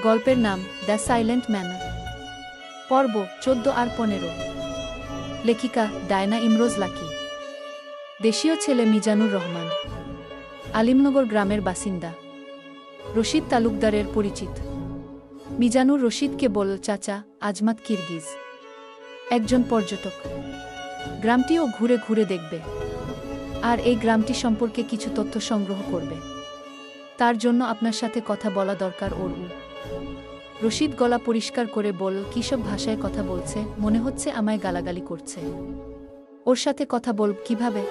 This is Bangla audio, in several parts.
গল্পের নাম দ্য সাইলেন্ট ম্যানার। পর্ব 14 আর 15। লেখিকা ডায়না ইমরোজ লাকি। দেশীয় ছেলে মিজানুর রহমান, আলিমনগর গ্রামের বাসিন্দা, রশিদ তালুকদারের পরিচিত। মিজানুর রশিদকে বলল, চাচা, আজমাত কিরগিজ একজন পর্যটক, গ্রামটিও ঘুরে ঘুরে দেখবে আর এই গ্রামটি সম্পর্কে কিছু তথ্য সংগ্রহ করবে। তার জন্য আপনার সাথে কথা বলা দরকার ওর। রশিদ গলা পরিষ্কার করে বলল, কিসব ভাষায় কথা বলছে? মনে হচ্ছে আমায় গালাগালি করছে। ওর সাথে কথা বলব কিভাবে?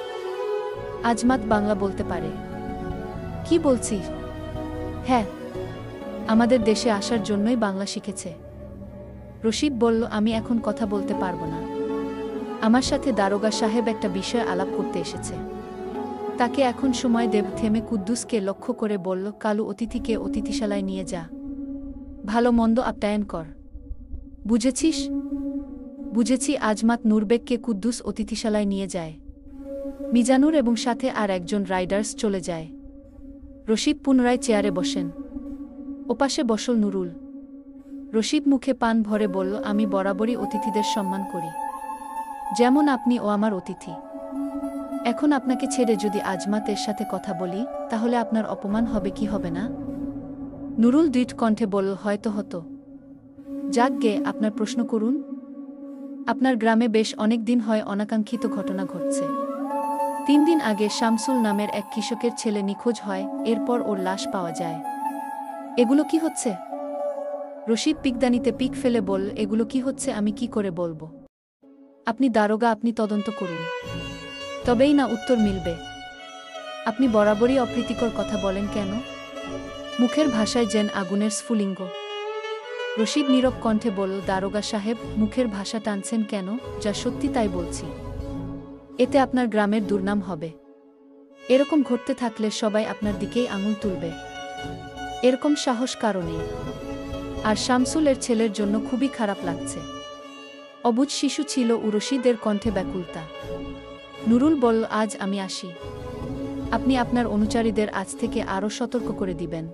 আজমাত বাংলা বলতে পারে। কি বলছিস? হ্যাঁ, আমাদের দেশে আসার জন্যই বাংলা শিখেছে। রশিদ বলল, আমি এখন কথা বলতে পারবো না। আমার সাথে দারোগা সাহেব একটা বিষয় আলাপ করতে এসেছে। তাকে এখন সময় দেব। থেমে কুদ্দুসকে লক্ষ্য করে বলল, কালু অতিথিকে অতিথিশালায় নিয়ে যা, ভালো মন্দ আপ্যায়ন কর। বুঝেছিস? বুঝেছি। আজমাত নুরবেককে কুদ্দুস অতিথিশালায় নিয়ে যায়। মিজানুর এবং সাথে আর একজন রাইডার্স চলে যায়। রশিদ পুনরায় চেয়ারে বসেন। ওপাশে বসল নুরুল। রশিদ মুখে পান ভরে বলল, আমি বরাবরই অতিথিদের সম্মান করি, যেমন আপনি ও আমার অতিথি। এখন আপনাকে ছেড়ে যদি আজমাতের সাথে কথা বলি, তাহলে আপনার অপমান হবে কি হবে না? নুরুল দৃঢ় কণ্ঠে বলল, হয়তো হতো। যাক গে, আপনার প্রশ্ন করুন। আপনার গ্রামে বেশ অনেক দিন হয় অনাকাঙ্ক্ষিত ঘটনা ঘটছে। 3 দিন আগে শামসুল নামের এক কৃষকের ছেলে নিখোঁজ হয়, এরপর ওর লাশ পাওয়া যায়। এগুলো কি হচ্ছে? রশিদ পিকদানিতে পিক ফেলে বলল, এগুলো কি হচ্ছে আমি কি করে বলবো? আপনি দারোগা, আপনি তদন্ত করুন, তবেই না উত্তর মিলবে। আপনি বরাবরই অপ্রীতিকর কথা বলেন কেন? মুখের ভাষায় যেন আগুনের স্ফুলিঙ্গ। রশিদ নীরব কণ্ঠে বলল, দারোগা সাহেব, মুখের ভাষা টানছেন কেন? যা সত্যি তাই বলছি। এতে আপনার গ্রামের দুর্নাম হবে। এরকম ঘটতে থাকলে সবাই আপনার দিকেই আঙুল তুলবে। এরকম সাহস কারো নেই। আর শামসুলের ছেলের জন্য খুবই খারাপ লাগছে। অবুঝ শিশু ছিল। রশিদের কণ্ঠে ব্যাকুলতা। নুরুল বলল, আজ আমি আসি। আপনি আপনার অনুচারীদের আজ থেকে আরও সতর্ক করে দিবেন।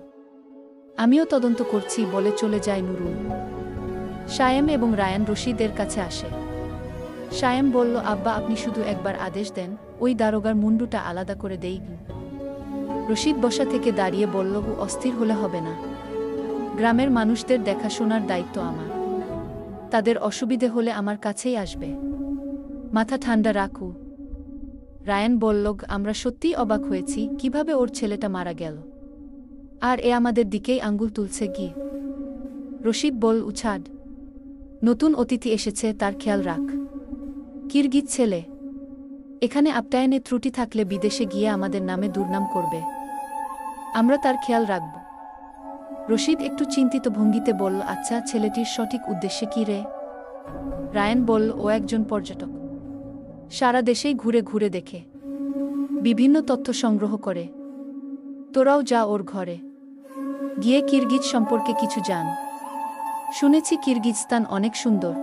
আমিও তদন্ত করছি বলে চলে যায় নুরুল। শায়েম এবং রায়ান রশিদের কাছে আসে। শায়েম বলল, আব্বা, আপনি শুধু একবার আদেশ দেন, ওই দারোগার মুন্ডুটা আলাদা করে দেই। রশিদ বসা থেকে দাঁড়িয়ে বলল, ও অস্থির হলে হবে না। গ্রামের মানুষদের দেখাশোনার দায়িত্ব আমার। তাদের অসুবিধে হলে আমার কাছেই আসবে। মাথা ঠান্ডা রাখু। রায়ান বলল, আমরা সত্যিই অবাক হয়েছি কিভাবে ওর ছেলেটা মারা গেল। আর এ আমাদের দিকেই আঙ্গুল তুলছে কি? রশিদ বল, উছাড। নতুন অতিথি এসেছে, তার খেয়াল রাখ। কিরগিজ ছেলে, এখানে আপ্যায়নে ত্রুটি থাকলে বিদেশে গিয়ে আমাদের নামে দুর্নাম করবে। আমরা তার খেয়াল রাখব। রশিদ একটু চিন্তিত ভঙ্গিতে বলল, আচ্ছা, ছেলেটির সঠিক উদ্দেশ্য কি রে? রায়ান বলল, ও একজন পর্যটক। সারা দেশেই ঘুরে ঘুরে দেখে, বিভিন্ন তথ্য সংগ্রহ করে। তোরাও যা ওর ঘরে, গিয়ে কিরগিজ সম্পর্কে কিছু জান। শুনেছি কিরগিজস্তান অনেক সুন্দর,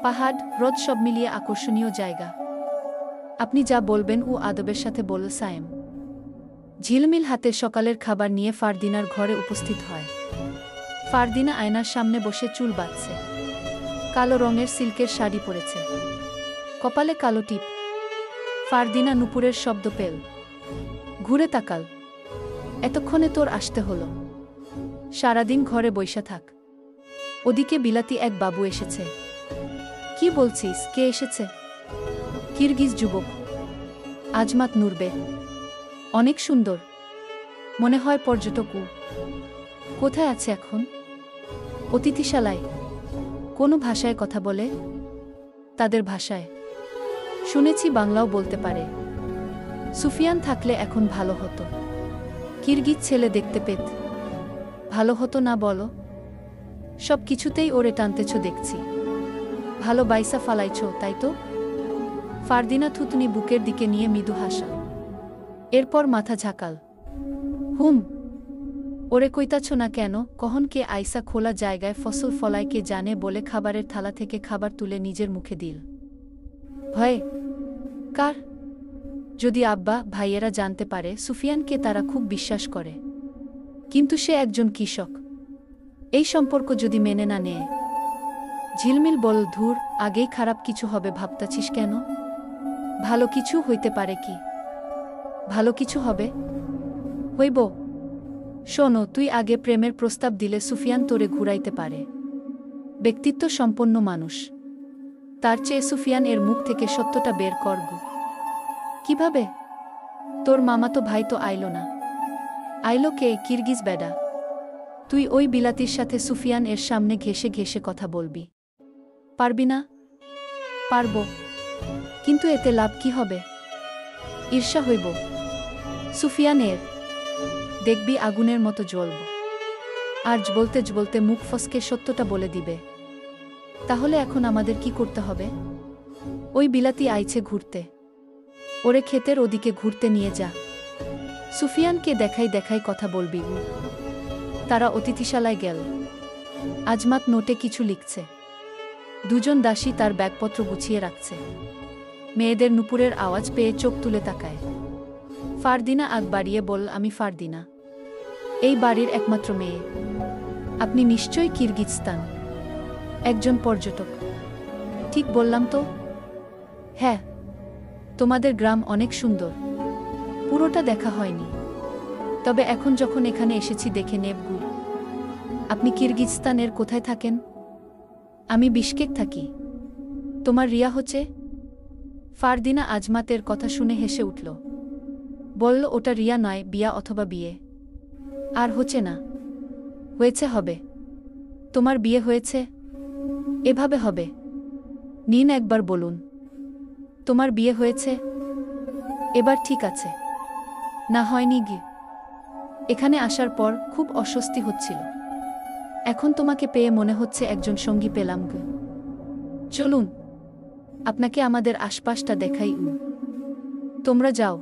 পাহাড়, হ্রদ সব মিলিয়ে আকর্ষণীয় জায়গা। আপনি যা বলবেন ও আদবের সাথে বলল সায়েম। ঝিলমিল হাতে সকালের খাবার নিয়ে ফারদিনার ঘরে উপস্থিত হয়। ফারদিনা আয়নার সামনে বসে চুল বাঁধছে। কালো রঙের সিল্কের শাড়ি পরেছে, কপালে কালো টিপ। ফারদিনা নুপুরের শব্দ পেল, ঘুরে তাকাল। এতক্ষণে তোর আসতে হলো? সারাদিন ঘরে বইসা থাক। ওদিকে বিলাতি এক বাবু এসেছে। কি বলছিস? কে এসেছে? কিরগিজ যুবক, আজমাত নুরবেক। অনেক সুন্দর, মনে হয় পর্যটক। কোথায় আছে এখন? অতিথিশালায়। কোন ভাষায় কথা বলে? তাদের ভাষায়। শুনেছি বাংলাও বলতে পারে। সুফিয়ান থাকলে এখন ভালো হতো। কিরগিজ ছেলে দেখতে পেত ভালো হতো না বলো? সব কিছুতেই ওরে টানতেছ দেখছি। ভালো বাইসা ফালাইছ, তাই তো? ফারদিনা থুতনি বুকের দিকে নিয়ে মৃদু হাসা, এরপর মাথা ঝাঁকাল। হুম, ওরে কইতাছ না কেন? কখন কে আইসা খোলা জায়গায় ফসল ফলায় কে জানে বলে খাবারের থালা থেকে খাবার তুলে নিজের মুখে দিল। ভয়ে কার? যদি আব্বা ভাইয়েরা জানতে পারে সুফিয়ানকে তারা খুব বিশ্বাস করে, কিন্তু সে একজন কৃষক। এই সম্পর্ক যদি মেনে না নেয়? ঝিলমিল বল, ধুর, আগেই খারাপ কিছু হবে ভাবতাছিস কেন? ভালো কিছু হইতে পারে কি? ভালো কিছু হবে? হইব। শোনো, তুই আগে প্রেমের প্রস্তাব দিলে সুফিয়ান তোরে ঘুরাইতে পারে। ব্যক্তিত্ব সম্পন্ন মানুষ। তার চেয়ে সুফিয়ান এর মুখ থেকে সত্যটা বের করব। কিভাবে? তোর মামাতো ভাই তো আইলো না। আইলো কে? কিরগিজ বেডা। তুই ওই বিলাতির সাথে সুফিয়ান এর সামনে ঘেঁষে ঘেঁষে কথা বলবি। পারবি না? পারব। কিন্তু এতে লাভ কি হবে? ঈর্ষা হইব সুফিয়ানের। দেখবি আগুনের মতো জ্বলব। আর বলতে বলতে মুখ ফসকে সত্যটা বলে দিবে। তাহলে এখন আমাদের কি করতে হবে? ওই বিলাতি আইছে ঘুরতে। ওরে ক্ষেতের ওদিকে ঘুরতে নিয়ে যা। সুফিয়ানকে দেখাই দেখাই কথা বলবি। তারা অতিথিশালায় গেল। আজমাত নোটে কিছু লিখছে। দুজন দাসী তার ব্যাগপত্র গুছিয়ে রাখছে। মেয়েদের নুপুরের আওয়াজ পেয়ে চোখ তুলে তাকায়। ফারদিনা আগ বাড়িয়ে বল, আমি ফারদিনা, এই বাড়ির একমাত্র মেয়ে। আপনি নিশ্চয়ই কিরগিজস্তান একজন পর্যটক। ঠিক বললাম তো? হ্যাঁ। তোমাদের গ্রাম অনেক সুন্দর। পুরোটা দেখা হয়নি, তবে এখন যখন এখানে এসেছি দেখে নেবগু। আপনি কিরগিজস্তানের কোথায় থাকেন? আমি বিশকেক থাকি। তোমার রিয়া হচ্ছে? ফারদিনা আজমাতের কথা শুনে হেসে উঠল। বলল, ওটা রিয়া নয়, বিয়া অথবা বিয়ে। আর হচ্ছে না? হয়েছে, হবে। তোমার বিয়ে হয়েছে? এভাবে হবে? নিন একবার বলুন। তোমার বিয়ে হয়েছে? এবার ঠিক আছে। না হয়নি গি। এখানে আসার পর খুব অস্বস্তি হচ্ছিল। এখন তোমাকে পেয়ে মনে হচ্ছে একজন সঙ্গী পেলাম গি। চলুন, আপনাকে আমাদের আশপাশটা দেখাই। তোমরা যাও,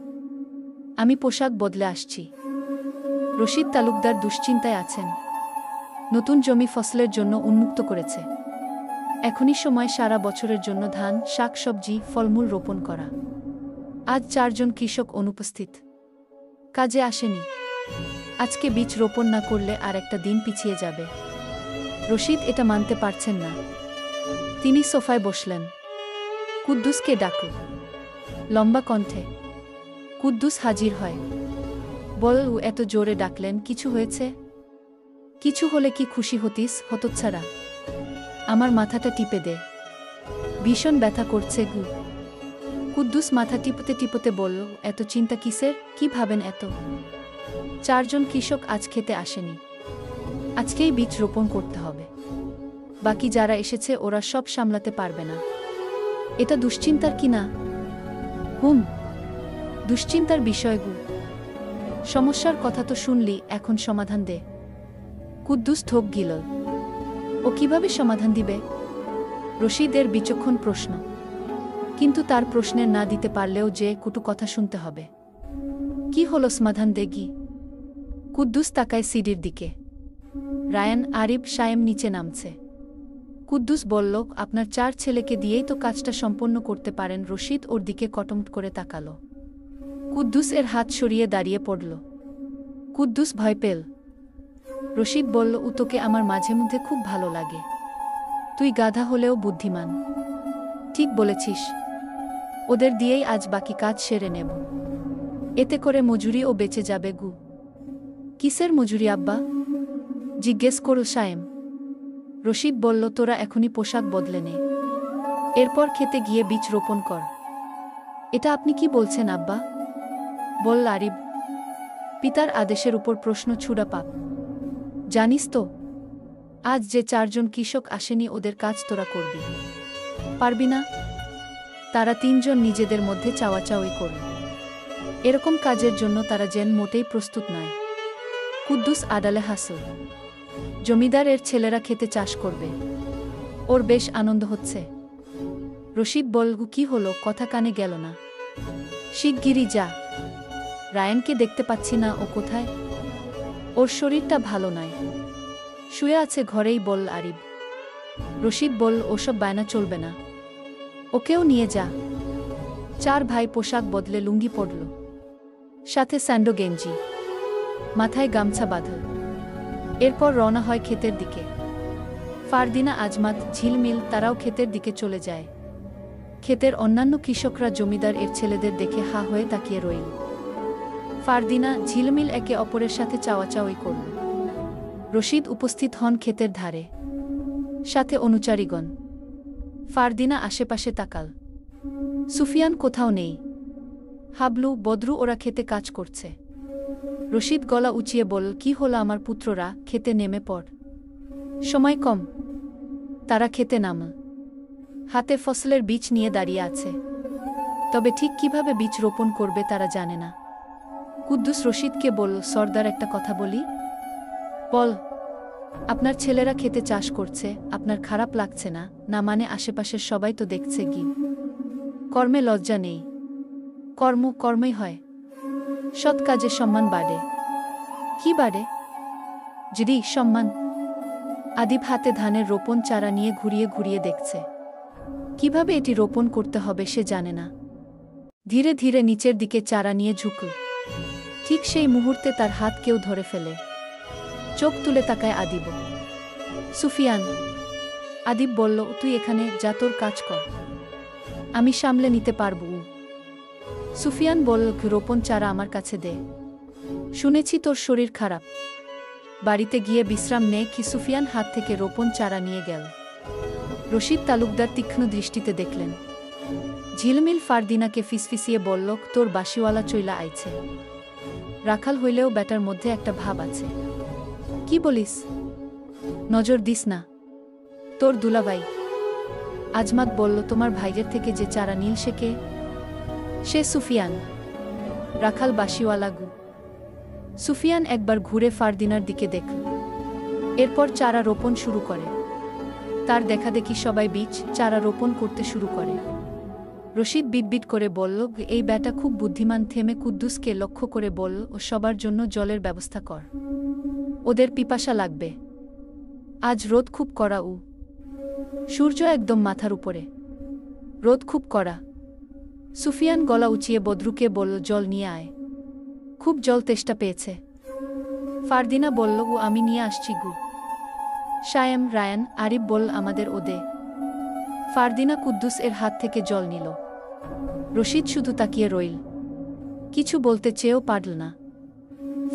আমি পোশাক বদলে আসছি। রশিদ তালুকদার দুশ্চিন্তায় আছেন। নতুন জমি ফসলের জন্য উন্মুক্ত করেছে। এখনই সময় সারা বছরের জন্য ধান, শাকসবজি, ফলমূল রোপণ করা। আজ 4 জন কৃষক অনুপস্থিত, কাজে আসেনি। আজকে বীজ রোপণ না করলে আর একটা দিন পিছিয়ে যাবে। রশিদ এটা মানতে পারছেন না। তিনি সোফায় বসলেন। কুদ্দুসকে ডাকল লম্বা কণ্ঠে। কুদ্দুস হাজির হয়। বল, এত জোরে ডাকলেন, কিছু হয়েছে? কিছু হলে কি খুশি হতিস হতচ্ছাড়া? আমার মাথাটা টিপে দে, ভীষণ ব্যথা করছে গু। কুদ্দুস মাথা টিপতে টিপতে বলল, এত চিন্তা কিসের? কি ভাবেন এত? 4 জন কৃষক আজ খেতে আসেনি। আজকেই বীজ রোপণ করতে হবে। বাকি যারা এসেছে ওরা সব সামলাতে পারবে না। এটা দুশ্চিন্তার কি না? দুশ্চিন্তার বিষয় গু। সমস্যার কথা তো শুনলি, এখন সমাধান দে। কুদ্দুস ঠোক গিল। ও কিভাবে সমাধান দিবে? রশিদের বিচক্ষণ প্রশ্ন, কিন্তু তার প্রশ্নের না দিতে পারলেও যে কটু কথা শুনতে হবে। কি হলো, সমাধান দে গি। কুদ্দুস তাকায় সিডির দিকে। রায়ান, আরিব, সায়েম নিচে নামছে। কুদ্দুস বলল, আপনার 4 ছেলেকে দিয়েই তো কাজটা সম্পন্ন করতে পারেন। রশিদ ওর দিকে কটমট করে তাকালো। কুদ্দুস এর হাত সরিয়ে দাঁড়িয়ে পড়ল। কুদ্দুস ভয় পেল। রশিদ বলল, তোকে আমার মাঝে মধ্যে খুব ভালো লাগে। তুই গাধা হলেও বুদ্ধিমান। ঠিক বলেছিস। ওদের দিয়েই আজ বাকি কাজ সেরে নেব। এতে করে মজুরিও বেঁচে যাবে গু। কিসের মজুরি আব্বা? জিজ্ঞেস করল সায়েম। রশিদ বলল, তোরা এখনই পোশাক বদলে নে, এরপর খেতে গিয়ে বীজ রোপণ কর। এটা আপনি কি বলছেন আব্বা? বল আরিব। পিতার আদেশের উপর প্রশ্ন ছুড়া পাপ। জানিস তো, আজ যে 4 জন কৃষক আসেনি, ওদের কাজ তোরা করবি। পারবি না? তারা 3 জন নিজেদের মধ্যে চাওয়াচাওয়ি করল। এরকম কাজের জন্য তারা যেন মোটেই প্রস্তুত নয়। কুদ্দুস আড়ালে হাসল। জমিদারের ছেলেরা খেতে চাষ করবে, ওর বেশ আনন্দ হচ্ছে। রশিদ বলল, কি হলো, কথা কানে গেল না? শিগগিরই যা। রায়ানকে দেখতে পাচ্ছি না, ও কোথায়? ওর শরীরটা ভালো নয়, শুয়ে আছে ঘরেই, বল আরিব। রশিদ বলল, ওসব বায়না চলবে না, ওকেও নিয়ে যা। 4 ভাই পোশাক বদলে লুঙ্গি পরল, সাথে স্যান্ডো গেঞ্জি, মাথায় গামছা বাঁধল। এরপর রওনা হয় ক্ষেতের দিকে। ফারদিনা, আজমাত, ঝিলমিল তারাও ক্ষেতের দিকে চলে যায়। ক্ষেতের অন্যান্য কৃষকরা জমিদার এর ছেলেদের দেখে হা হয়ে তাকিয়ে রইল। ফারদিনা, ঝিলমিল একে অপরের সাথে চাওয়াচাওয়ি করল। রশিদ উপস্থিত হন ক্ষেতের ধারে, সাথে অনুচারীগণ। ফারদিনা আশেপাশে তাকাল। সুফিয়ান কোথাও নেই। হাবলু, বদরু ওরা ক্ষেতে কাজ করছে। রশিদ গলা উঁচিয়ে বলল, কি হলো আমার পুত্ররা, ক্ষেতে নেমে পড়, সময় কম। তারা ক্ষেতে নামল। হাতে ফসলের বীজ নিয়ে দাঁড়িয়ে আছে, তবে ঠিক কিভাবে বীজ রোপণ করবে তারা জানে না। কুদ্দুস রশিদকে বলল, সর্দার একটা কথা বলি। বল। আপনার ছেলেরা ক্ষেতে চাষ করছে, আপনার খারাপ লাগছে না? না মানে আশেপাশের সবাই তো দেখছে। কর্মে লজ্জা নেই? কর্মই হয়। সৎ কাজে সম্মান বাড়ে। কি বাড়ে? যদি সম্মান। আদিব হাতে ধানের রোপণ চারা নিয়ে ঘুরিয়ে ঘুরিয়ে দেখছে। কিভাবে এটি রোপণ করতে হবে সে জানে না। ধীরে ধীরে নিচের দিকে চারা নিয়ে ঝুঁকল। ঠিক সেই মুহূর্তে তার হাত কেউ ধরে ফেলে। চোখ তুলে তাকায় আদিব। সুফিয়ান। আদিব বলল, তুই এখানে যা, তোর কাজ কর, আমি সামলে নিতে পারব। সুফিয়ান বলল, রোপণ চারা আমার কাছে দে। শুনেছি তোর শরীর খারাপ, বাড়িতে গিয়ে বিশ্রাম নে। কি সুফিয়ান হাত থেকে রোপণ চারা নিয়ে গেল। রশিদ তালুকদার তীক্ষ্ণ দৃষ্টিতে দেখলেন। ঝিলমিল ফারদিনাকে ফিসফিসিয়ে বলল, তোর বাসিওয়ালা চইলা আইছে। রাখাল হইলেও ব্যাটার মধ্যে একটা ভাব আছে। কি বলিস? নজর দিস না, তোর দুলাভাই। আজমাত বলল, তোমার ভাইয়ের থেকে যে চারা নীল সে কে? সে সুফিয়ান। রাখাল বাসিওয়ালা গু। সুফিয়ান একবার ঘুরে ফারদিনার দিকে দেখল, এরপর চারা রোপণ শুরু করে। তার দেখাদেখি সবাই বীজ চারা রোপণ করতে শুরু করে। রশিদ বিটবিট করে বলল, এই ব্যাটা খুব বুদ্ধিমান। থেমে কুদ্দুসকে লক্ষ্য করে বলল, ও সবার জন্য জলের ব্যবস্থা কর, ওদের পিপাসা লাগবে। আজ রোদ খুব কড়া। সূর্য একদম মাথার উপরে, রোদ খুব কড়া। সুফিয়ান গলা উঁচিয়ে বদরুকে বলল, জল নিয়ে আয়, খুব জল তেষ্টা পেয়েছে। ফারদিনা বলল, আমি নিয়ে আসছি গু। শায়েম, রায়ান, আরিফ বলল, আমাদের ওদে। ফারদিনা কুদ্দুস এর হাত থেকে জল নিল। রশিদ শুধু তাকিয়ে রইল, কিছু বলতে চেয়েও পারল না।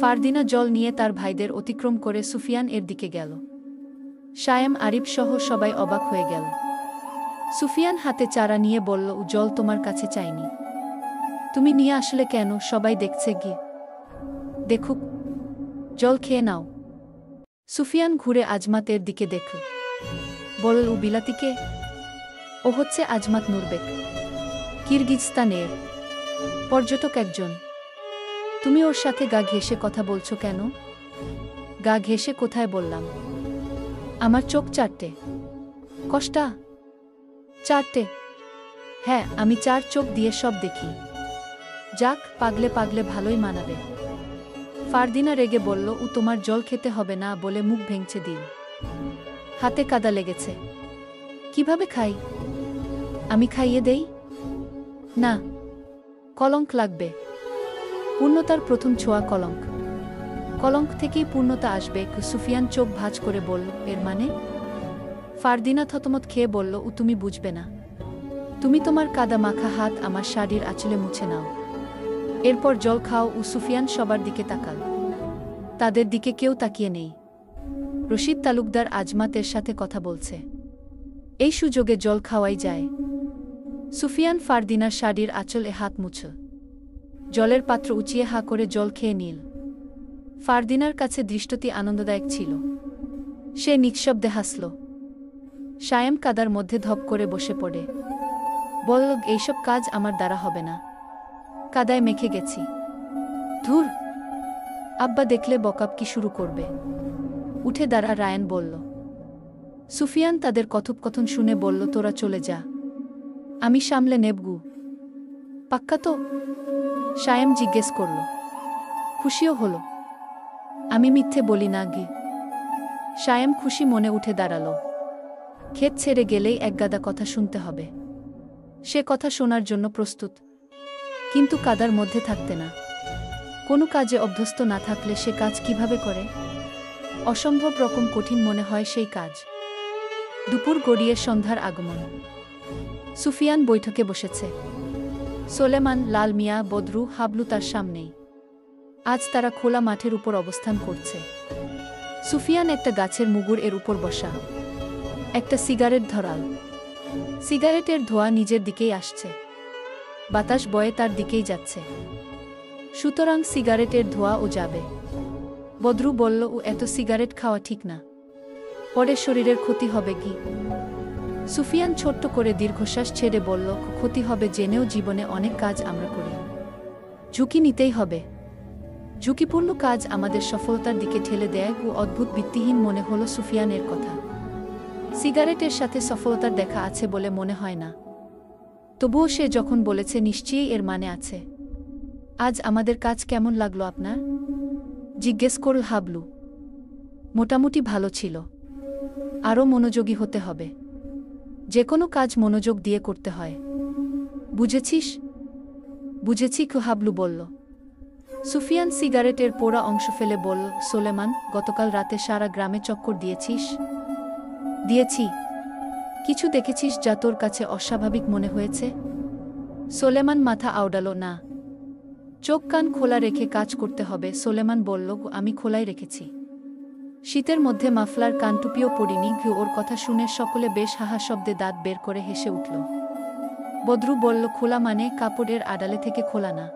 ফারদিনা জল নিয়ে তার ভাইদের অতিক্রম করে সুফিয়ান এর দিকে গেল। শায়েম, আরিফ সহ সবাই অবাক হয়ে গেল। সুফিয়ান হাতে চারা নিয়ে বলল, জল তোমার কাছে চাইনি, তুমি নিয়ে আসলে কেন? সবাই দেখছে। দেখুক, জল খেয়ে নাও। সুফিয়ান ঘুরে আজমাতের দিকে দেখল, বলল, বিলাতিকে? ও হচ্ছে আজমাত নুরবেক, কিরগিজস্তানের পর্যটক একজন। তুমি ওর সাথে গা ঘেঁষে কথা বলছো কেন? গা ঘেঁষে কোথায় বললাম? আমার চোখ চারটে। কষ্টা? চারটে? হ্যাঁ, আমি চার চোখ দিয়ে সব দেখি। যাক, পাগলে পাগলে ভালোই মানাবে। ফারদিনা রেগে বলল, তোমার জল খেতে হবে না বলে মুখ ভেঙচে দিল। হাতে কাদা লেগেছে। কিভাবে খাই? আমি খাইয়ে দেই? না, কলঙ্ক লাগবে। পূর্ণতার প্রথম ছোঁয়া কলঙ্ক। কলঙ্ক থেকেই পূর্ণতা আসবে। সুফিয়ান চোখ ভাঁজ করে বলল, এর মানে? ফারদিনা থতমত খেয়ে বলল, তুমি বুঝবে না। তুমি তোমার কাদা মাখা হাত আমার শাড়ির আঁচলে মুছে নাও, এরপর জল খাও। সুফিয়ান সবার দিকে তাকাল। তাদের দিকে কেউ তাকিয়ে নেই। রশিদ তালুকদার আজমাতের সাথে কথা বলছে। এই সুযোগে জল খাওয়াই যায়। সুফিয়ান ফারদিনার শাড়ির আঁচলে হাত মুছল। জলের পাত্র উঁচিয়ে হা করে জল খেয়ে নিল। ফারদিনার কাছে দৃষ্টটি আনন্দদায়ক ছিল। সে নিঃশব্দে হাসল। শায়েম কাদার মধ্যে ধপ করে বসে পড়ে বলল, এইসব কাজ আমার দ্বারা হবে না, কাদায় মেখে গেছি। ধুর, আব্বা দেখলে বকাবকি শুরু করবে। উঠে দাঁড়া, রায়ান বলল। সুফিয়ান তাদের কথোপকথন শুনে বলল, তোরা চলে যা, আমি সামলে নেবগু। পাক্কা তো? শায়েম জিজ্ঞেস করল। খুশিও হল। আমি মিথ্যে বলি না গি। শায়েম খুশি মনে উঠে দাঁড়াল। ক্ষেত ছেড়ে গেলেই একগাদা কথা শুনতে হবে। সে কথা শোনার জন্য প্রস্তুত, কিন্তু কাদার মধ্যে থাকতে না। কোনো কাজে অভ্যস্ত না থাকলে সে কাজ কিভাবে করে? অসম্ভব রকম কঠিন মনে হয় সেই কাজ। দুপুর গড়িয়ে সন্ধ্যার আগমন। সুফিয়ান বৈঠকে বসেছে। সোলেমান, লাল মিয়া, বদরু, হাবলু তার সামনেই। আজ তারা খোলা মাঠের উপর অবস্থান করছে। সুফিয়ান একটা গাছের মুগুর এর উপর বসা। একটা সিগারেট ধরাল। সিগারেটের ধোঁয়া নিজের দিকেই আসছে। বাতাস বয়ে তার দিকেই যাচ্ছে। সুতরাং সিগারেটের ধোঁয়া ও যাবে। বদরু বলল, ও এত সিগারেট খাওয়া ঠিক না, পরে শরীরের ক্ষতি হবে কি? সুফিয়ান ছোট্ট করে দীর্ঘশ্বাস ছেড়ে বলল, ক্ষতি হবে জেনেও জীবনে অনেক কাজ আমরা করি। ঝুঁকি নিতেই হবে। ঝুঁকিপূর্ণ কাজ আমাদের সফলতার দিকে ঠেলে দেয়। ও অদ্ভুত ভিত্তিহীন মনে হলো সুফিয়ানের কথা। সিগারেটের সাথে সফলতার দেখা আছে বলে মনে হয় না। তবুও সে যখন বলেছে নিশ্চয়ই এর মানে আছে। আজ আমাদের কাজ কেমন লাগলো আপনার? জিজ্ঞেস করল হাবলু। মোটামুটি ভালো ছিল। আরও মনোযোগী হতে হবে। যে কোনো কাজ মনোযোগ দিয়ে করতে হয়। বুঝেছিস? বুঝেছি, হাবলু বলল। সুফিয়ান সিগারেটের পোড়া অংশ ফেলে বলল, সোলেমান, গতকাল রাতে সারা গ্রামে চক্কর দিয়েছিস? দিয়েছি। কিছু দেখেছিস যা তোর কাছে অস্বাভাবিক মনে হয়েছে? সোলেমান মাথা আওড়াল, না। চোখ কান খোলা রেখে কাজ করতে হবে। সোলেমান বলল, আমি খোলাই রেখেছি। শীতের মধ্যে মাফলার কানটুপিও পরিনি। ওর কথা শুনে সকলে বেশ হাহা শব্দে দাঁত বের করে হেসে উঠল। বদরু বলল, খোলা মানে কাপড়ের আড়ালে থেকে খোলা না,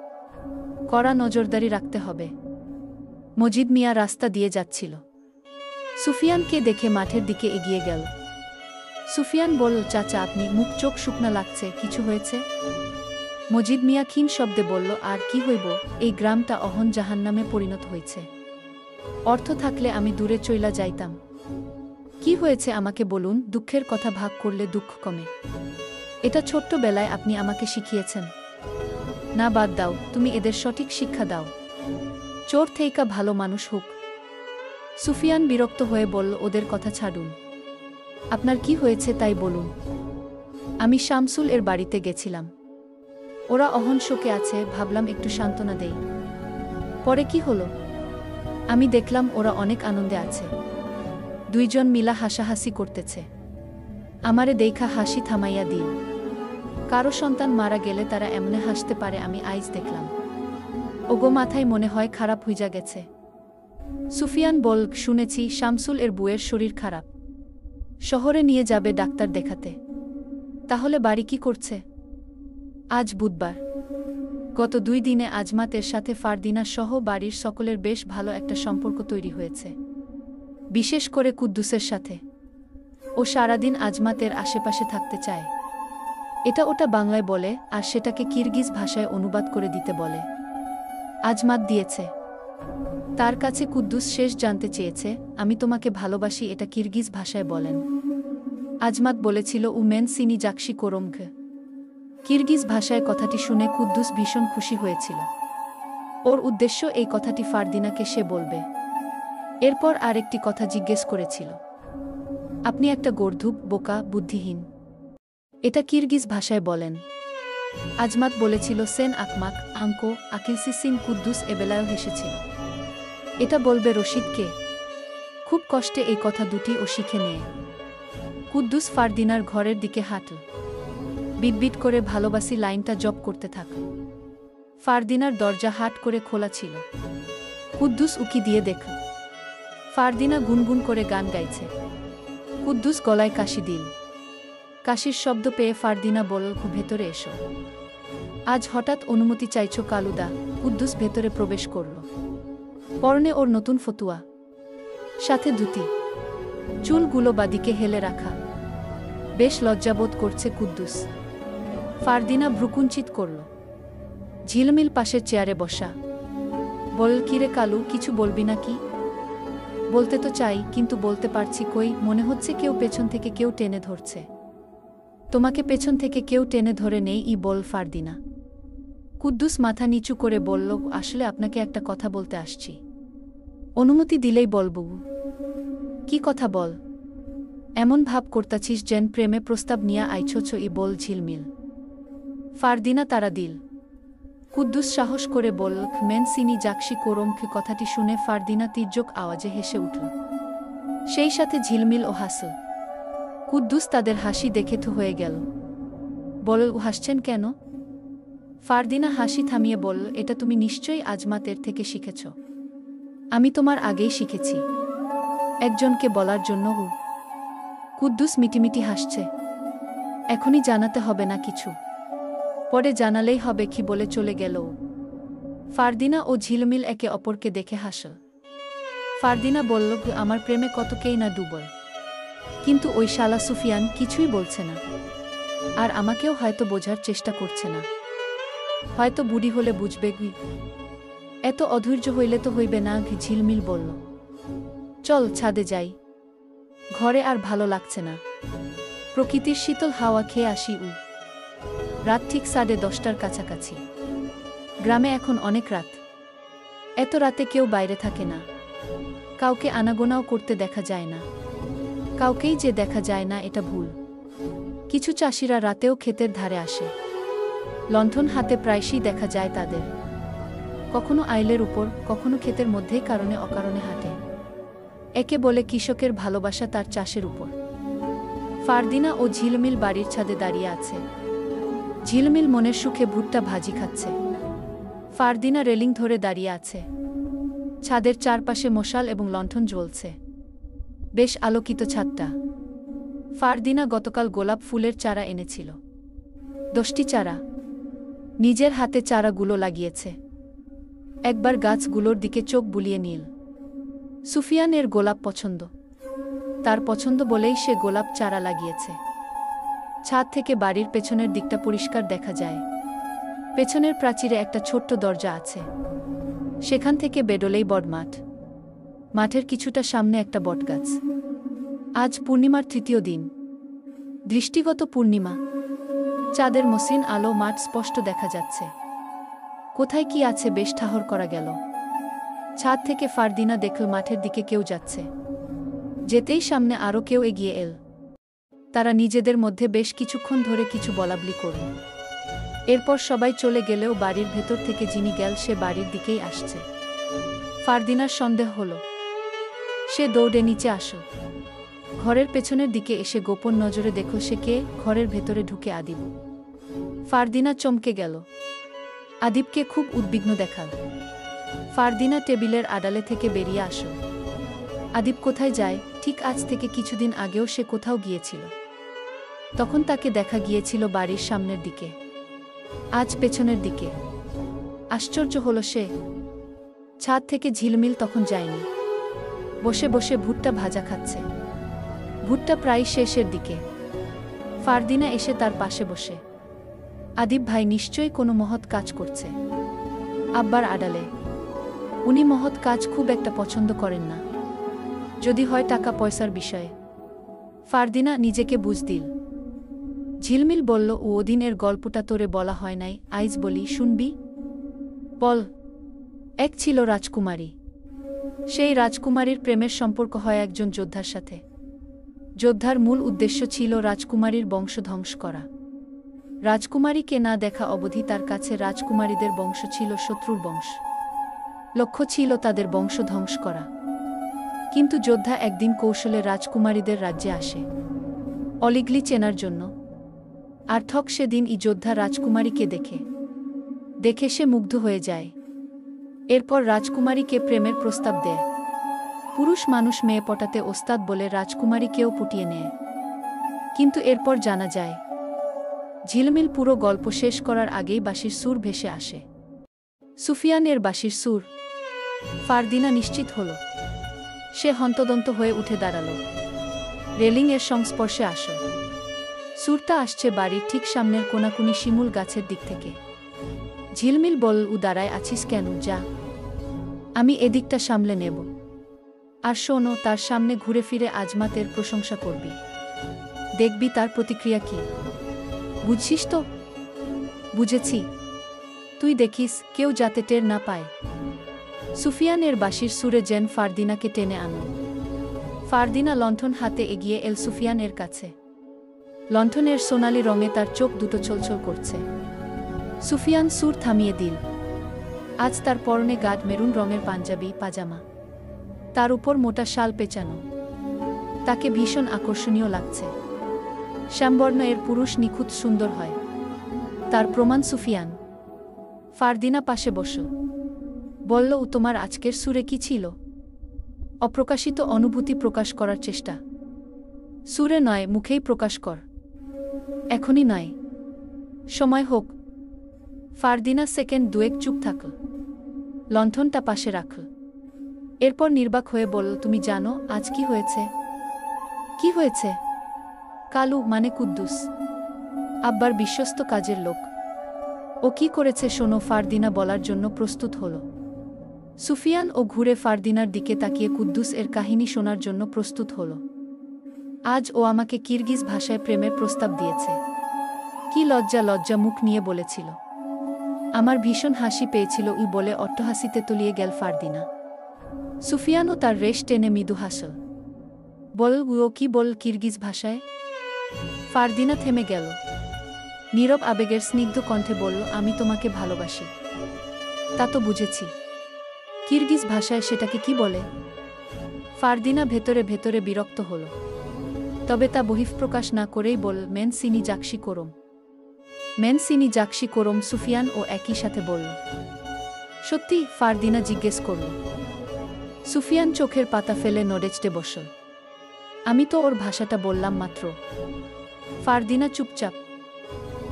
কড়া নজরদারি রাখতে হবে। মজিদ মিয়া রাস্তা দিয়ে যাচ্ছিল। সুফিয়ানকে দেখে মাঠের দিকে এগিয়ে গেল। সুফিয়ান বলল, চাচা আপনি, মুখ চোখ শুকনা লাগছে, কিছু হয়েছে? মজিদ মিয়া ক্ষীণ শব্দে বলল, আর কি হইব, এই গ্রামটা অহন জাহান্নামে পরিণত হয়েছে। অর্থ থাকলে আমি দূরে চইলা যাইতাম। কি হয়েছে আমাকে বলুন, দুঃখের কথা ভাগ করলে দুঃখ কমে। এটা ছোট্টবেলায় আপনি আমাকে শিখিয়েছেন। না, বাদ দাও, তুমি এদের সঠিক শিক্ষা দাও। চোর থেইকা ভালো মানুষ হোক। সুফিয়ান বিরক্ত হয়ে বলল, ওদের কথা ছাড়ুন। আপনার কি হয়েছে তাই বলুন। আমি শামসুল এর বাড়িতে গেছিলাম। ওরা অহন শোকে আছে, ভাবলাম একটু সান্ত্বনা দেই। পরে কি হলো? আমি দেখলাম ওরা অনেক আনন্দে আছে। দুইজন মিলা হাসাহাসি করতেছে। আমারে দেইখা হাসি থামাইয়া দিল। কারো সন্তান মারা গেলে তারা এমনে হাসতে পারে আমি আইজ দেখলাম। ওগো মাথায় মনে হয় খারাপ হইজা গেছে। সুফিয়ান বল, শুনেছি শামসুল এর বুয়ের শরীর খারাপ। শহরে নিয়ে যাবে ডাক্তার দেখাতে। তাহলে বাড়ি কি করছে? আজ বুধবার। গত 2 দিনে আজমাতের সাথে ফারদিনা সহ বাড়ির সকলের বেশ ভালো একটা সম্পর্ক তৈরি হয়েছে। বিশেষ করে কুদ্দুসের সাথে। ও সারাদিন আজমাতের আশেপাশে থাকতে চায়। এটা ওটা বাংলায় বলে, আর সেটাকে কিরগিজ ভাষায় অনুবাদ করে দিতে বলে। আজমাত দিয়েছে। তার কাছে কুদ্দুস শেষ জানতে চেয়েছে, আমি তোমাকে ভালোবাসি এটা কিরগিজ ভাষায় বলেন। আজমাত বলেছিল, উমেন সিনি জাকসি কোরমঘ। কিরগিজ ভাষায় কথাটি শুনে কুদ্দুস ভীষণ খুশি হয়েছিল। ওর উদ্দেশ্য এই কথাটি ফারদিনাকে সে বলবে। এরপর আরেকটি কথা জিজ্ঞেস করেছিল, আপনি একটা গর্ধুপ, বোকা, বুদ্ধিহীন। এটা কিরগিজ ভাষায় বলেন। আজমাত বলেছিল, সেন আকমাক, আঙ্কো, আকিলসি সিং। কুদ্দুস এবেলায়ও হেসেছিল। এটা বলবে রশিদকে। খুব কষ্টে এই কথা দুটি ও শিখে নিয়ে কুদ্দুস ফারদিনার ঘরের দিকে হাঁটল। বিটবিট করে ভালোবাসি লাইনটা জপ করতে থাকল। ফারদিনার দরজা হাট করে খোলা ছিল। কুদ্দুস উকি দিয়ে দেখল ফারদিনা গুনগুন করে গান গাইছে। কুদ্দুস গলায় কাশি দিল। কাশির শব্দ পেয়ে ফারদিনা বলল, ভেতরে এসো। আজ হঠাৎ অনুমতি চাইছো কালুদা? কুদ্দুস ভেতরে প্রবেশ করল। পরনে ওর নতুন ফতুয়া, সাথে ধুতি, চুলগুলো বাদিকে হেলে রাখা। বেশ লজ্জাবোধ করছে কুদ্দুস। ফারদিনা ভ্রুকুঞ্চিত করল। ঝিলমিল পাশের চেয়ারে বসা। বল, কিরে কালু, কিছু বলবি না কি? বলতে তো চাই, কিন্তু বলতে পারছি কই। মনে হচ্ছে কেউ পেছন থেকে কেউ টেনে ধরছে। তোমাকে পেছন থেকে কেউ টেনে ধরে নেই ই বল ফারদিনা। কুদ্দুস মাথা নিচু করে বলল, আসলে আপনাকে একটা কথা বলতে আসছি। অনুমতি দিলেই বলবো। কি কথা বল? এমন ভাব করতাছিস যেন প্রেমে প্রস্তাব নিয়া আইছোছ ই বল ঝিলমিল। ফারদিনা তারা দিল। কুদ্দুস সাহস করে বলল, মেন সিনি জাকসি কোরমকে। কথাটি শুনে ফারদিনা তির্যক আওয়াজে হেসে উঠল। সেই সাথে ঝিলমিল ও হাসল। কুদ্দুস তাদের হাসি দেখে থু হয়ে গেল। বলল, ও হাসছেন কেন? ফারদিনা হাসি থামিয়ে বলল, এটা তুমি নিশ্চয়ই আজমাতের থেকে শিখেছ। আমি তোমার আগেই শিখেছি, একজনকে বলার জন্য। কুদ্দুস মিটিমিটি হাসছে। এখনই জানাতে হবে না কিছু, পরে জানালেই হবে কি বলে চলে গেল। ফারদিনা ও ঝিলমিল একে অপরকে দেখে হাসল। ফারদিনা বলল, আমার প্রেমে কতকেই না ডুবল, কিন্তু ওই শালা সুফিয়ান কিছুই বলছে না, আর আমাকেও হয়তো বোঝার চেষ্টা করছে না। হয়তো বুড়ি হলে বুঝবে। এত অধৈর্য হইলে তো হইবে না। ঝিলমিল বলল, চল ছাদে যাই, ঘরে আর ভালো লাগছে না, প্রকৃতির শীতল হাওয়া খেয়ে আসি। রাত ঠিক 10:30টার কাছাকাছি। গ্রামে এখন অনেক রাত। এত রাতে কেউ বাইরে থাকে না, কাউকে আনাগোনাও করতে দেখা যায় না। কাউকেই যে দেখা যায় না এটা ভুল। কিছু চাষিরা রাতেও ক্ষেতের ধারে আসে, লণ্ঠন হাতে প্রায়শই দেখা যায় তাদের। কখনো আইলের উপর, কখনো ক্ষেতের মধ্যেই কারণে অকারণে হাঁটে। একে বলে কৃষকের ভালোবাসা তার চাষের উপর। ফারদিনা ও ঝিলমিল বাড়ির ছাদে দাঁড়িয়ে আছে। ঝিলমিল মনের সুখে ভুট্টা ভাজি খাচ্ছে। ফারদিনা রেলিং ধরে দাঁড়িয়ে আছে। ছাদের চারপাশে মশাল এবং লণ্ঠন জ্বলছে। বেশ আলোকিত ছাদটা। ফারদিনা গতকাল গোলাপ ফুলের চারা এনেছিল, 10টি চারা। নিজের হাতে চারাগুলো লাগিয়েছে। একবার গাছগুলোর দিকে চোখ বুলিয়ে নিল। সুফিয়ানের গোলাপ পছন্দ, তার পছন্দ বলেই সে গোলাপ চারা লাগিয়েছে। ছাদ থেকে বাড়ির পেছনের দিকটা পরিষ্কার দেখা যায়। পেছনের প্রাচীরে একটা ছোট্ট দরজা আছে। সেখান থেকে বেডলেই বড়মাঠ। মাঠের কিছুটা সামনে একটা বটগাছ। আজ পূর্ণিমার 3য় দিন, দৃষ্টিগত পূর্ণিমা। চাঁদের মসৃণ আলো মাঠ স্পষ্ট দেখা যাচ্ছে। কোথায় কি আছে বেশ ঠাহর করা গেল। ছাদ থেকে ফারদিনা দেখল মাঠের দিকে কেউ যাচ্ছে। যেতেই সামনে আরও কেউ এগিয়ে এল। তারা নিজেদের মধ্যে বেশ কিছুক্ষণ ধরে কিছু বলাবলি করল। এরপর সবাই চলে গেলেও বাড়ির ভেতর থেকে যিনি গেল সে বাড়ির দিকেই আসছে। ফারদিনার সন্দেহ হলো। সে দৌড়ে নিচে আসল। ঘরের পেছনের দিকে এসে গোপন নজরে দেখল সে কে। ঘরের ভেতরে ঢুকে আদিব। ফারদিনা চমকে গেল। আদিবকে খুব উদ্বিগ্ন দেখাল। ফারদিনা টেবিলের আড়ালে থেকে বেরিয়ে আসল। আদিব কোথায় যায়? ঠিক আজ থেকে কিছুদিন আগেও সে কোথাও গিয়েছিল। তখন তাকে দেখা গিয়েছিল বাড়ির সামনের দিকে, আজ পেছনের দিকে। আশ্চর্য হল সে। ছাদ থেকে ঝিলমিল তখন যায়নি। বসে বসে ভুট্টা ভাজা খাচ্ছে। ভুট্টা প্রায় শেষের দিকে। ফারদিনা এসে তার পাশে বসে। আদিব ভাই নিশ্চয়ই কোনো মহৎ কাজ করছে আব্বার আড়ালে। উনি মহৎ কাজ খুব একটা পছন্দ করেন না, যদি হয় টাকা পয়সার বিষয়ে। ফারদিনা নিজেকে বুঝ দিল। ঝিলমিল বলল, ও ওদিনের গল্পটা তোরে বলা হয় নাই, আইজ বলি, শুনবি? বল। এক ছিল রাজকুমারী। সেই রাজকুমারীর প্রেমের সম্পর্ক হয় একজন যোদ্ধার সাথে। যোদ্ধার মূল উদ্দেশ্য ছিল রাজকুমারীর বংশ ধ্বংস করা। রাজকুমারীকে না দেখা অবধি তার কাছে রাজকুমারীদের বংশ ছিল শত্রুর বংশ। লক্ষ্য ছিল তাদের বংশ ধ্বংস করা। কিন্তু যোদ্ধা একদিন কৌশলে রাজকুমারীদের রাজ্যে আসে, অলিগলি চেনার জন্য। আর ঠক সেদিন ই যোদ্ধা রাজকুমারীকে দেখে সে মুগ্ধ হয়ে যায়। এরপর রাজকুমারীকে প্রেমের প্রস্তাব দেয়। পুরুষ মানুষ মেয়ে পটাতে ওস্তাদ বলে রাজকুমারীকেও পুটিয়ে নেয়। কিন্তু এরপর জানা যায়, ঝিলমিল পুরো গল্প শেষ করার আগেই বাঁশির সুর ভেসে আসে। সুফিয়ানের বাঁশির সুর। ফারদিনা নিশ্চিত হল। সে হন্তদন্ত হয়ে উঠে দাঁড়াল। রেলিংয়ের সংস্পর্শে আসল। সুরটা আসছে বাড়ির ঠিক সামনের কোনাকুনি শিমুল গাছের দিক থেকে। ঝিলমিল বলল, উ দাঁড়ায় আছিস কেন? যা, আমি এদিকটা সামলে নেব। আর শোনো, তার সামনে ঘুরে ফিরে আজমাতের প্রশংসা করবি। দেখবি তার প্রতিক্রিয়া কি। বুঝছিস তো? বুঝেছি। তুই দেখিস কেউ যাতে টের না পায়। সুফিয়ানের বাঁশির সুরে যেন ফারদিনাকে টেনে আনো। ফারদিনা লণ্ঠন হাতে এগিয়ে এল সুফিয়ানের কাছে। লণ্ঠনের সোনালি রঙে তার চোখ দুটো ছলছল করছে। সুফিয়ান সুর থামিয়ে দিল। আজ তার পরনে গাঢ় মেরুন রঙের পাঞ্জাবি পাজামা, তার উপর মোটা শাল পেঁচানো। তাকে ভীষণ আকর্ষণীয় লাগছে। শ্যামবর্ণ এর পুরুষ নিখুঁত সুন্দর হয়। তার প্রমাণ সুফিয়ান। ফারদিনা পাশে বসল। বলল, তোমার আজকের সুরে কি ছিল? অপ্রকাশিত অনুভূতি প্রকাশ করার চেষ্টা। সুরে নয়, মুখেই প্রকাশ কর। এখনই নয়, সময় হোক। ফারদিনা সেকেন্ড দুয়েক চুপ থাকল। লণ্ঠনটা পাশে রাখল। এরপর নির্বাক হয়ে বলল, তুমি জানো আজ কি হয়েছে? কি হয়েছে? কালু মানে কুদ্দুস, আব্বার বিশ্বস্ত কাজের লোক। ও কি করেছে শোনো। ফারদিনা বলার জন্য প্রস্তুত হল। সুফিয়ান ও ঘুরে ফারদিনার দিকে তাকিয়ে কুদ্দুস এর কাহিনী শোনার জন্য প্রস্তুত হল। আজ ও আমাকে কিরগিজ ভাষায় প্রেমের প্রস্তাব দিয়েছে। কি লজ্জা লজ্জা মুখ নিয়ে বলেছিল। আমার ভীষণ হাসি পেয়েছিল বলে অট্টহাসিতে তলিয়ে গেল ফারদিনা। সুফিয়ানও তার রেশ টেনে মৃদু হাসল। বল, ও কি বল কিরগিজ ভাষায়? ফারদিনা থেমে গেল। নীরব আবেগের স্নিগ্ধ কণ্ঠে বলল, আমি তোমাকে ভালোবাসি। তা তো বুঝেছি। কিরগিজ ভাষায় সেটাকে কি বলে? ফারদিনা ভেতরে ভেতরে বিরক্ত হল। তবে তা বহিঃপ্রকাশ না করেই বল, মেন সিনি জাকসি করম। মেন সিনি জাকসি করম। সুফিয়ান ও একই সাথে বলল। সত্যি? ফারদিনা জিজ্ঞেস করল। সুফিয়ান চোখের পাতা ফেলে নড়েচড়ে বসল। আমি তো ওর ভাষাটা বললাম মাত্র। ফারদিনা চুপচাপ।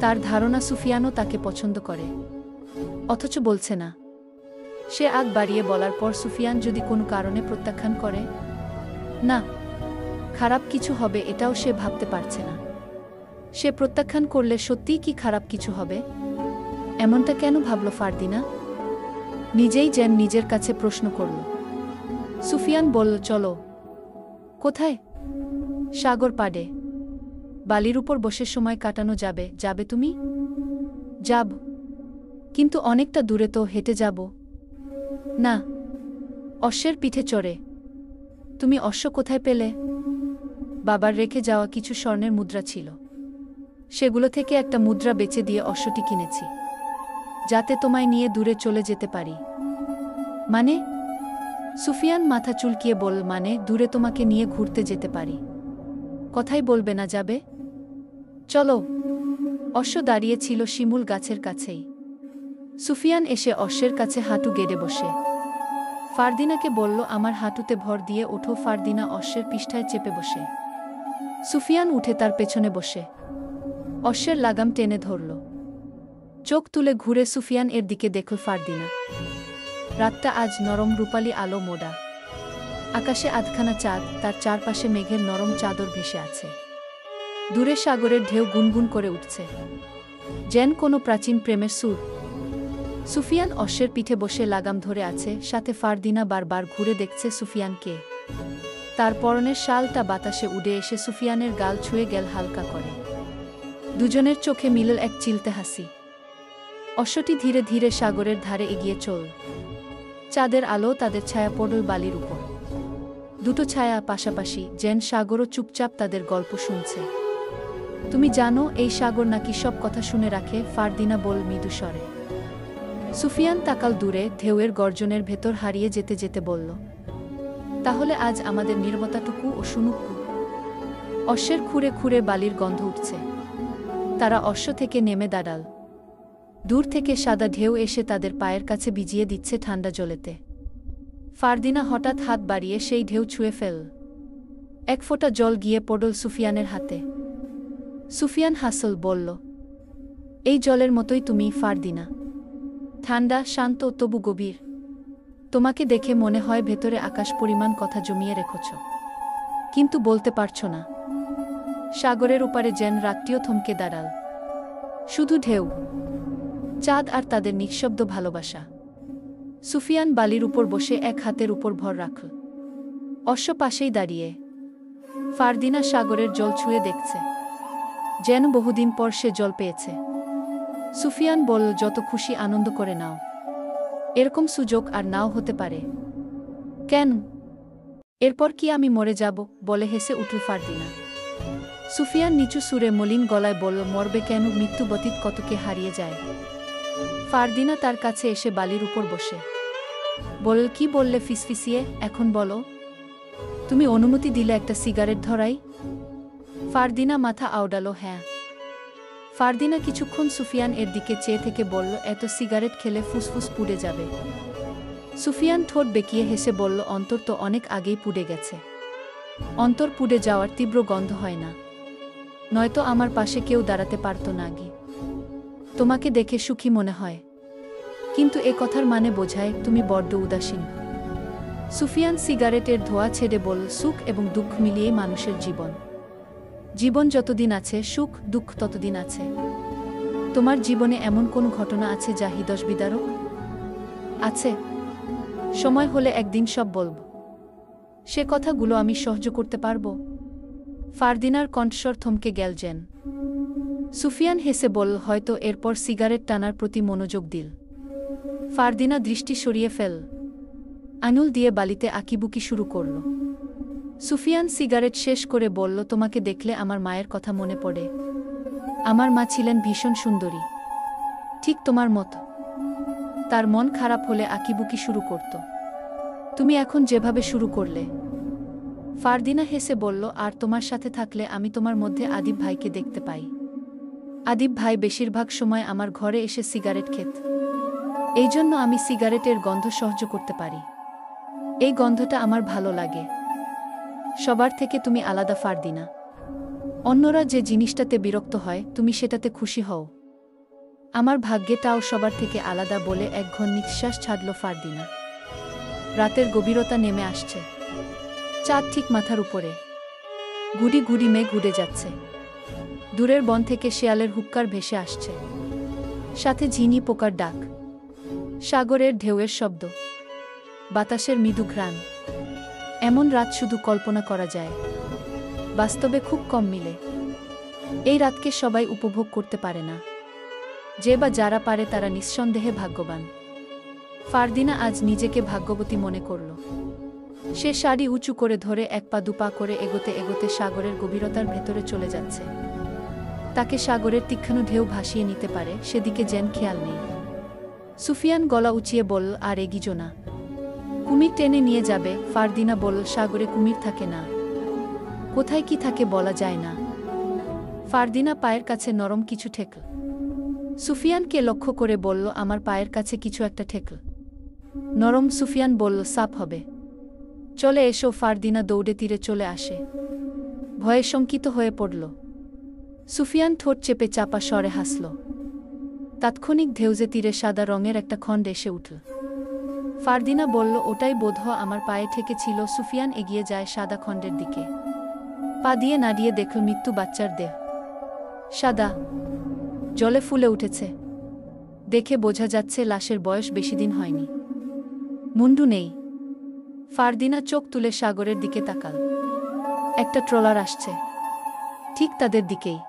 তার ধারণা সুফিয়ানও তাকে পছন্দ করে, অথচ বলছে না। সে আগ বাড়িয়ে বলার পর সুফিয়ান যদি কোনো কারণে প্রত্যাখ্যান করে, না, খারাপ কিছু হবে এটাও সে ভাবতে পারছে না। সে প্রত্যাখ্যান করলে সত্যিই কি খারাপ কিছু হবে? এমনটা কেন ভাবল ফারদিনা? নিজেই যেন নিজের কাছে প্রশ্ন করল। সুফিয়ান বলল, চলো। কোথায়? সাগর পাড়ে। বালির উপর বসে সময় কাটানো যাবে। যাবে তুমি? যাব, কিন্তু অনেকটা দূরে তো, হেঁটে যাব। না, অশ্বের পিঠে চড়ে। তুমি অশ্ব কোথায় পেলে? বাবার রেখে যাওয়া কিছু স্বর্ণের মুদ্রা ছিল, সেগুলো থেকে একটা মুদ্রা বেচে দিয়ে অশ্বটি কিনেছি, যাতে তোমায় নিয়ে দূরে চলে যেতে পারি। মানে? সুফিয়ান মাথা চুলকিয়ে বলল, মানে দূরে তোমাকে নিয়ে ঘুরতে যেতে পারি। কথাই বলবে না, যাবে? চলো। অশ্ব দাঁড়িয়ে ছিল শিমুল গাছের কাছেই। সুফিয়ান এসে অশ্বের কাছে হাঁটু গেড়ে বসে ফারদিনাকে বলল, আমার হাঁটুতে ভর দিয়ে ওঠো। ফারদিনা অশ্বের পৃষ্ঠায় চেপে বসে। সুফিয়ান উঠে তার পেছনে বসে অশ্বের লাগাম টেনে ধরল। চোখ তুলে ঘুরে সুফিয়ান এর দিকে দেখল ফারদিনা। রাতটা আজ নরম রূপালি আলো মোড়া। আকাশে আধখানা চাঁদ, তার চারপাশে মেঘের নরম চাদর ভেসে আছে। দূরে সাগরের ঢেউ গুনগুন করে উঠছে, যেন কোনো প্রাচীন প্রেমের সুর। সুফিয়ান অশ্বের পিঠে বসে লাগাম ধরে আছে, সাথে ফারদিনা বারবার ঘুরে দেখছে সুফিয়ানকে। তার পরনের শালটা বাতাসে উড়ে এসে সুফিয়ানের গাল ছুঁয়ে গেল হালকা করে। দুজনের চোখে মিলল এক চিলতে হাসি। অশ্বটি ধীরে ধীরে সাগরের ধারে এগিয়ে চল। চাঁদের আলো তাদের ছায়া পড়ল বালির উপর। দুটো ছায়া পাশাপাশি, যেন সাগরও চুপচাপ তাদের গল্প শুনছে। তুমি জানো, এই সাগর নাকি সব কথা শুনে রাখে, ফারদিনা বল মৃদু স্বরে। সুফিয়ান তাকাল দূরে, ঢেউয়ের গর্জনের ভেতর হারিয়ে যেতে যেতে বলল, তাহলে আজ আমাদের নীরবতাটুকু ও শুনুকু। অশ্বের খুঁড়ে খুঁড়ে বালির গন্ধ উঠছে। তারা অশ্ব থেকে নেমে দাঁড়াল। দূর থেকে সাদা ঢেউ এসে তাদের পায়ের কাছে ভিজিয়ে দিচ্ছে ঠান্ডা জলেতে। ফারদিনা হঠাৎ হাত বাড়িয়ে সেই ঢেউ ছুঁয়ে ফেল। এক ফোঁটা জল গিয়ে পড়ল সুফিয়ানের হাতে। সুফিয়ান হাসল, বলল, এই জলের মতোই তুমি ফারদিনা। ঠান্ডা, শান্ত, তবু গভীর। তোমাকে দেখে মনে হয় ভেতরে আকাশ পরিমাণ কথা জমিয়ে রেখেছ, কিন্তু বলতে পারছো না। সাগরের ওপারে যেন রাতটিও থমকে দাঁড়াল। শুধু ঢেউ, চাঁদ আর তাদের নিঃশব্দ ভালোবাসা। সুফিয়ান বালির উপর বসে এক হাতের উপর ভর রাখল। অশ্ব পাশেই দাঁড়িয়ে। ফারদিনা সাগরের জল ছুঁয়ে দেখছে, যেন বহুদিন পর সে জল পেয়েছে। সুফিয়ান বলল, যত খুশি আনন্দ করে নাও। এরকম সুযোগ আর নাও হতে পারে। কেন? এরপর কি আমি মরে যাব? বলে হেসে উঠল ফারদিনা। সুফিয়ান নিচু সুরে মলিন গলায় বলল, মরবে কেন? মৃত্যু ব্যতীত কতকে হারিয়ে যায়। ফারদিনা তার কাছে এসে বালির উপর বসে বলল, কি বললে ফিসফিসিয়ে? এখন বলো। তুমি অনুমতি দিলে একটা সিগারেট ধরাই? ফারদিনা মাথা আওড়ালো হ্যাঁ। ফারদিনা কিছুক্ষণ সুফিয়ান এর দিকে চেয়ে থেকে বলল, এত সিগারেট খেলে ফুসফুস পুড়ে যাবে। সুফিয়ান ঠোঁট বেঁকিয়ে হেসে বলল, অন্তর তো অনেক আগেই পুড়ে গেছে। অন্তর পুড়ে যাওয়ার তীব্র গন্ধ হয় না, নয়তো আমার পাশে কেউ দাঁড়াতে পারত না। আগে তোমাকে দেখে সুখী মনে হয়, কিন্তু এ কথার মানে বোঝায় তুমি বড্ড উদাসীন। সুফিয়ান সিগারেটের ধোঁয়া ছেড়ে বলল, সুখ এবং দুঃখ মিলিয়েই মানুষের জীবন। জীবন যতদিন আছে, সুখ দুঃখ ততদিন আছে। তোমার জীবনে এমন কোন ঘটনা আছে যা হৃদয় বিদারক? আছে। সময় হলে একদিন সব বলব। সে কথাগুলো আমি সহ্য করতে পারব। ফারদিনার কণ্ঠস্বর থমকে গেল যেন। সুফিয়ান হেসে বলল, হয়তো। এরপর সিগারেট টানার প্রতি মনোযোগ দিল। ফারদিনা দৃষ্টি সরিয়ে ফেল, আঙুল দিয়ে বালিতে আঁকিবুকি শুরু করল। সুফিয়ান সিগারেট শেষ করে বলল, তোমাকে দেখলে আমার মায়ের কথা মনে পড়ে। আমার মা ছিলেন ভীষণ সুন্দরী, ঠিক তোমার মতো। তার মন খারাপ হলে আঁকিবুকি শুরু করত। তুমি এখন যেভাবে শুরু করলে। ফারদিনা হেসে বলল, আর তোমার সাথে থাকলে আমি তোমার মধ্যে আদিব ভাইকে দেখতে পাই। আদিব ভাই বেশিরভাগ সময় আমার ঘরে এসে সিগারেট খেত। এই জন্য আমি সিগারেটের গন্ধ সহ্য করতে পারি। এই গন্ধটা আমার ভালো লাগে। সবার থেকে তুমি আলাদা ফারদিনা। অন্যরা যে জিনিসটাতে বিরক্ত হয়, তুমি সেটাতে খুশি হও। আমার ভাগ্যেটাও সবার থেকে আলাদা। বলে এক ঘন নিঃশ্বাস ছাড়ল ফারদিনা। রাতের গভীরতা নেমে আসছে। চাঁদ ঠিক মাথার উপরে। গুড়ি গুড়ি মেঘ উড়ে যাচ্ছে। দূরের বন থেকে শেয়ালের হুক্কার ভেসে আসছে, সাথে ঝিনি পোকার ডাক, সাগরের ঢেউয়ের শব্দ, বাতাসের মৃদু ঘ্রাণ। এমন রাত শুধু কল্পনা করা যায়, বাস্তবে খুব কম মিলে। এই রাতকে সবাই উপভোগ করতে পারে না। যে বা যারা পারে তারা নিঃসন্দেহে ভাগ্যবান। ফারদিনা আজ নিজেকে ভাগ্যবতী মনে করল। সে শাড়ি উঁচু করে ধরে এক পা দুপা করে এগোতে এগোতে সাগরের গভীরতার ভেতরে চলে যাচ্ছে। তাকে সাগরের তীক্ষ্ণ ঢেউ ভাসিয়ে নিতে পারে, সেদিকে যেন খেয়াল নেই। সুফিয়ান গলা উঁচিয়ে বলল, আর এগিজো না, কুমির টেনে নিয়ে যাবে। ফারদিনা বলল, সাগরে কুমির থাকে না। কোথায় কি থাকে বলা যায় না। ফারদিনা পায়ের কাছে নরম কিছু ঠেকল। সুফিয়ানকে লক্ষ্য করে বলল, আমার পায়ের কাছে কিছু একটা ঠেকল। নরম। সুফিয়ান বলল, সাপ হবে। চলে এসো। ফারদিনা দৌড়ে তীরে চলে আসে। ভয়ে শঙ্কিত হয়ে পড়ল। সুফিয়ান ঠোঁট চেপে চাপা স্বরে হাসল। তাৎক্ষণিক ঢেউজে তীরে সাদা রঙের একটা খণ্ড এসে উঠল। ফারদিনা বলল, ওটাই বোধহয় আমার পায়ে ঠেকেছিল। সুফিয়ান এগিয়ে যায় সাদা খণ্ডের দিকে। পা দিয়ে নাড়িয়ে দেখল মৃত্যু বাচ্চার দেহ। সাদা, জলে ফুলে উঠেছে। দেখে বোঝা যাচ্ছে লাশের বয়স বেশি দিন হয়নি। মুন্ডু নেই। ফারদিনা চোখ তুলে সাগরের দিকে তাকাল। একটা ট্রলার আসছে, ঠিক তাদের দিকেই।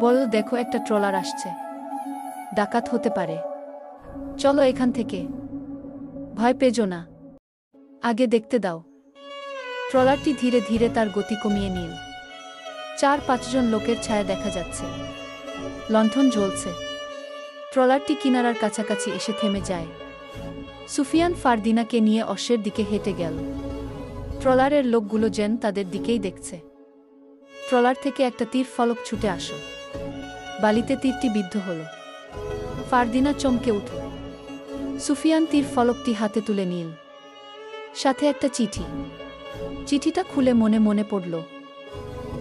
বলল, দেখো, একটা ট্রলার আসছে। ডাকাত হতে পারে। চলো এখান থেকে। ভয় পেজো না, আগে দেখতে দাও। ট্রলারটি ধীরে ধীরে তার গতি কমিয়ে নিল। 4-5 জন লোকের ছায়া দেখা যাচ্ছে। লণ্ঠন জ্বলছে। ট্রলারটি কিনারার কাছাকাছি এসে থেমে যায়। সুফিয়ান ফারদিনাকে নিয়ে অশ্বের দিকে হেঁটে গেল। ট্রলারের লোকগুলো যেন তাদের দিকেই দেখছে। ট্রলার থেকে একটা তীর ফলক ছুটে আসো। বালিতে তীরটি বিদ্ধ হল। ফারদিনা চমকে উঠল। সুফিয়ান তীর ফলকটি হাতে তুলে নিল। সাথে একটা চিঠি। চিঠিটা খুলে মনে মনে পড়ল।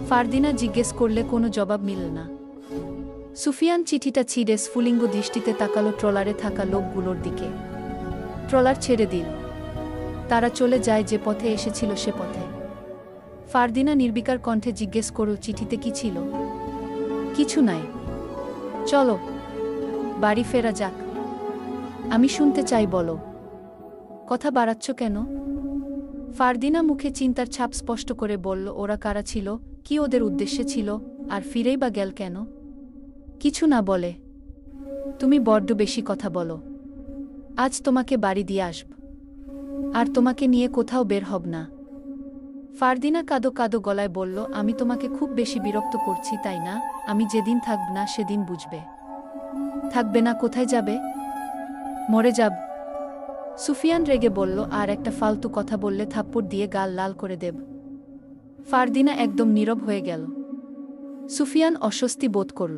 ফারদিনা জিজ্ঞেস করলে কোনো জবাব মিলল না। সুফিয়ান চিঠিটা ছিঁড়ে স্ফুলিঙ্গ দৃষ্টিতে তাকালো ট্রলারে থাকা লোকগুলোর দিকে। ট্রলার ছেড়ে দিল। তারা চলে যায় যে পথে এসেছিল সে পথে। ফারদিনা নির্বিকার কণ্ঠে জিজ্ঞেস করল, চিঠিতে কি ছিল? কিছু নাই। চলো বাড়ি ফেরা যাক। আমি শুনতে চাই, বলো। কথা বাড়াচ্ছ কেন? ফারদিনা মুখে চিন্তার ছাপ স্পষ্ট করে বলল, ওরা কারা ছিল, কি ওদের উদ্দেশ্যে ছিল, আর ফিরেই বা গেল কেন? কিছু না বলে। তুমি বড্ড বেশি কথা বলো। আজ তোমাকে বাড়ি দিয়ে আসব, আর তোমাকে নিয়ে কোথাও বের হব না। ফারদিনা কাঁদো কাঁদো গলায় বলল, আমি তোমাকে খুব বেশি বিরক্ত করছি, তাই না? আমি যেদিন থাকব না সেদিন বুঝবে। থাকবে না? কোথায় যাবে? মরে যাব। সুফিয়ান রেগে বলল, আর একটা ফালতু কথা বললে থাপ্পড় দিয়ে গাল লাল করে দেব। ফারদিনা একদম নীরব হয়ে গেল। সুফিয়ান অস্বস্তি বোধ করল।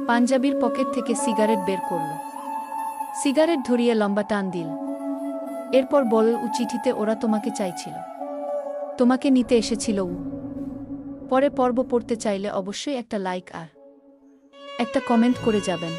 পাঞ্জাবির পকেট থেকে সিগারেট বের করল। সিগারেট ধরিয়ে লম্বা টান দিল। এরপর বলল, চিঠিতে ওরা তোমাকে চাইছিল। তোমাকে নিতে এসেছিল ও। পরে পর্ব পড়তে চাইলে অবশ্যই একটা লাইক আর একটা কমেন্ট করে যাবেন।